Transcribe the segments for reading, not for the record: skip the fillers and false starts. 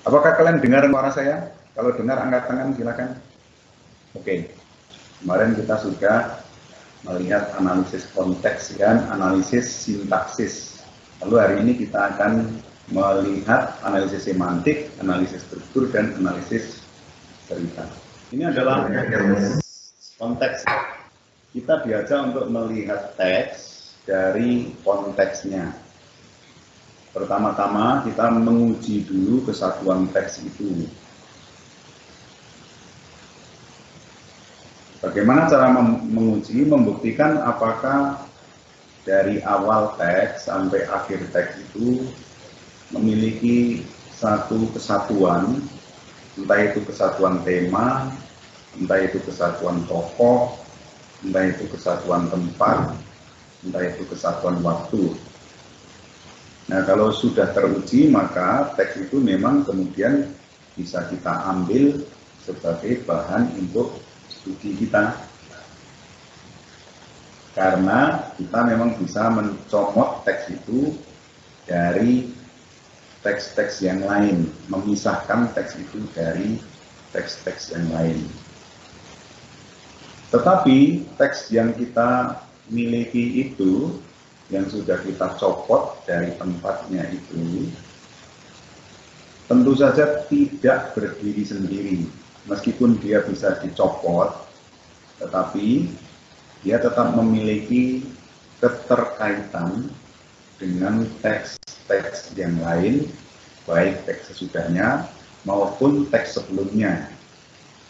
Apakah kalian dengar suara saya? Kalau dengar angkat tangan silakan. Oke. Kemarin kita sudah melihat analisis konteks dan analisis sintaksis. Lalu hari ini kita akan melihat analisis semantik, analisis struktur, dan analisis cerita. Ini adalah konteks. Kita diajak untuk melihat teks dari konteksnya. Pertama-tama kita menguji dulu kesatuan teks itu. Bagaimana cara menguji, membuktikan apakah dari awal teks sampai akhir teks itu memiliki satu kesatuan, entah itu kesatuan tema, entah itu kesatuan tokoh, entah itu kesatuan tempat, entah itu kesatuan waktu. Nah, kalau sudah teruji, maka teks itu memang kemudian bisa kita ambil sebagai bahan untuk studi kita. Karena kita memang bisa mencomot teks itu dari teks-teks yang lain, memisahkan teks itu dari teks-teks yang lain. Tetapi teks yang kita miliki itu, yang sudah kita copot dari tempatnya itu, tentu saja tidak berdiri sendiri. Meskipun dia bisa dicopot, tetapi dia tetap memiliki keterkaitan dengan teks-teks yang lain, baik teks sesudahnya maupun teks sebelumnya.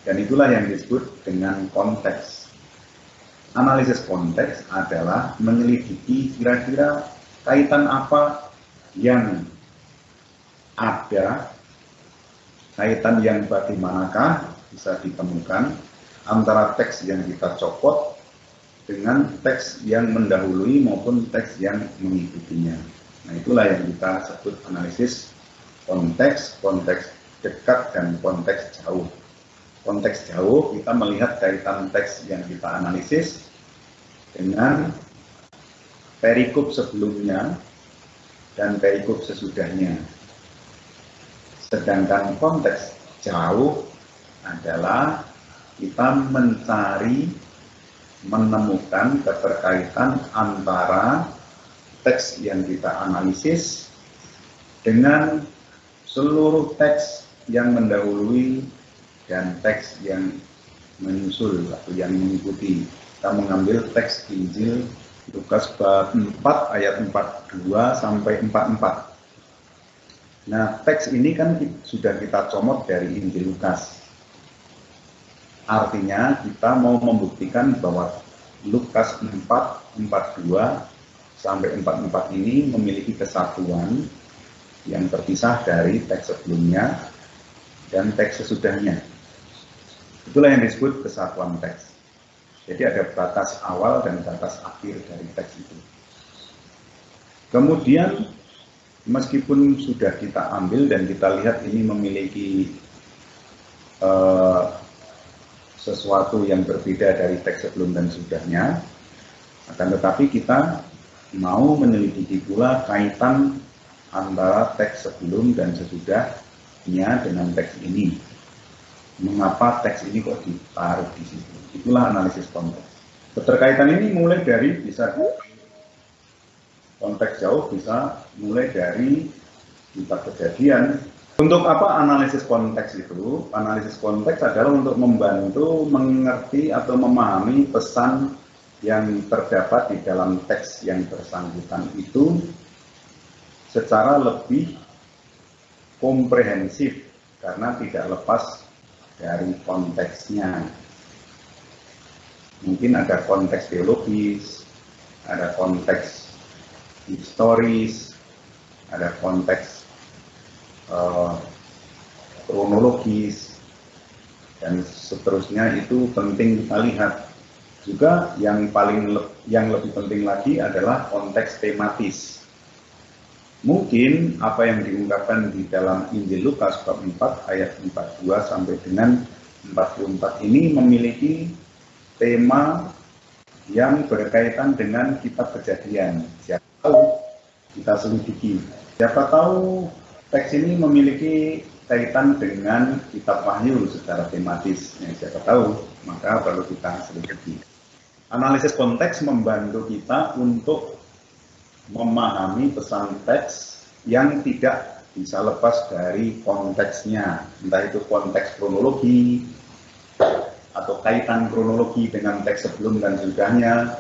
Dan itulah yang disebut dengan konteks. Analisis konteks adalah menyelidiki kira-kira kaitan apa yang ada, kaitan yang bagaimanakah bisa ditemukan antara teks yang kita copot dengan teks yang mendahului maupun teks yang mengikutinya. Nah, itulah yang kita sebut analisis konteks, konteks dekat dan konteks jauh. Konteks jauh kita melihat kaitan teks yang kita analisis dengan perikop sebelumnya dan perikop sesudahnya. Sedangkan konteks jauh adalah kita menemukan keterkaitan antara teks yang kita analisis dengan seluruh teks yang mendahului dan teks yang menyusul atau yang mengikuti. Kita mengambil teks Injil Lukas bab 4 ayat 42 sampai 44. Nah, teks ini kan sudah kita comot dari Injil Lukas. Artinya kita mau membuktikan bahwa Lukas 4, 42 sampai 44 ini memiliki kesatuan yang terpisah dari teks sebelumnya dan teks sesudahnya. Itulah yang disebut kesatuan teks. Jadi ada batas awal dan batas akhir dari teks itu. Kemudian meskipun sudah kita ambil dan kita lihat ini memiliki sesuatu yang berbeda dari teks sebelum dan sesudahnya, akan tetapi kita mau menyelidiki pula kaitan antara teks sebelum dan sesudahnya dengan teks ini. Mengapa teks ini kok ditaruh di situ? Itulah analisis konteks. Keterkaitan ini mulai dari bisa konteks jauh, bisa mulai dari kitab Kejadian. Untuk apa analisis konteks itu? Analisis konteks adalah untuk membantu mengerti atau memahami pesan yang terdapat di dalam teks yang bersangkutan itu secara lebih komprehensif karena tidak lepas dari konteksnya. Mungkin ada konteks teologis, ada konteks historis, ada konteks kronologis, dan seterusnya. Itu penting kita lihat. Juga yang lebih penting lagi adalah konteks tematis. Mungkin apa yang diungkapkan di dalam Injil Lukas bab 4 ayat 42 sampai dengan 44 ini memiliki tema yang berkaitan dengan kitab Kejadian. Siapa tahu kita selidiki. Siapa tahu teks ini memiliki kaitan dengan kitab Wahyu secara tematis. Siapa tahu, maka perlu kita selidiki. Analisis konteks membantu kita untuk memahami pesan teks yang tidak bisa lepas dari konteksnya, entah itu konteks kronologi atau kaitan kronologi dengan teks sebelum dan sudahnya,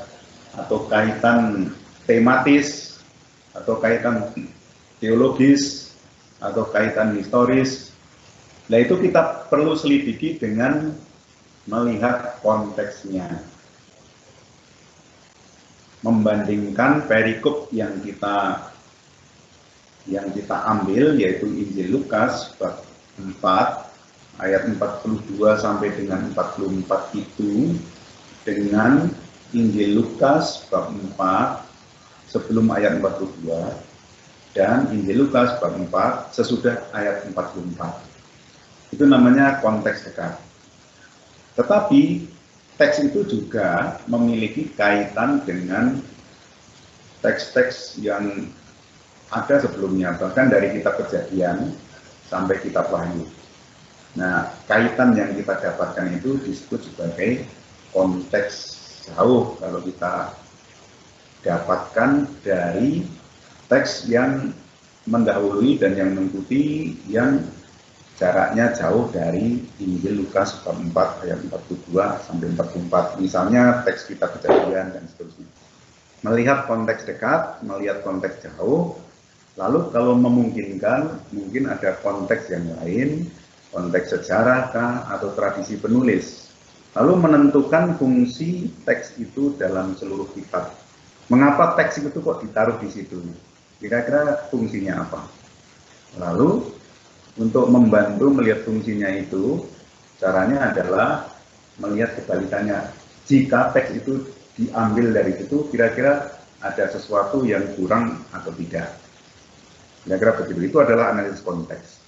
atau kaitan tematis, atau kaitan teologis, atau kaitan historis. Nah, itu kita perlu selidiki dengan melihat konteksnya. Membandingkan perikop yang kita ambil, yaitu Injil Lukas bab 4 ayat 42 sampai dengan 44 itu dengan Injil Lukas bab 4 sebelum ayat 42 dan Injil Lukas bab 4 sesudah ayat 44. Itu namanya konteks dekat. Tetapi teks itu juga memiliki kaitan dengan teks-teks yang ada sebelumnya, bahkan dari kitab Kejadian sampai kitab Wahyu. Nah, kaitan yang kita dapatkan itu disebut sebagai konteks jauh kalau kita dapatkan dari teks yang mendahului dan yang mengikuti yang jaraknya jauh dari Injil Lukas bab 4 ayat 42 sampai 44. Misalnya teks kitab Kejadian dan seterusnya. Melihat konteks dekat, melihat konteks jauh, lalu kalau memungkinkan, mungkin ada konteks yang lain, konteks sejarah kah, atau tradisi penulis. Lalu menentukan fungsi teks itu dalam seluruh kitab. Mengapa teks itu kok ditaruh di situ? Kira-kira fungsinya apa? Lalu untuk membantu melihat fungsinya itu, caranya adalah melihat kebalikannya. Jika teks itu diambil dari situ, kira-kira ada sesuatu yang kurang atau tidak. Kira-kira begitu. Itu adalah analisis konteks.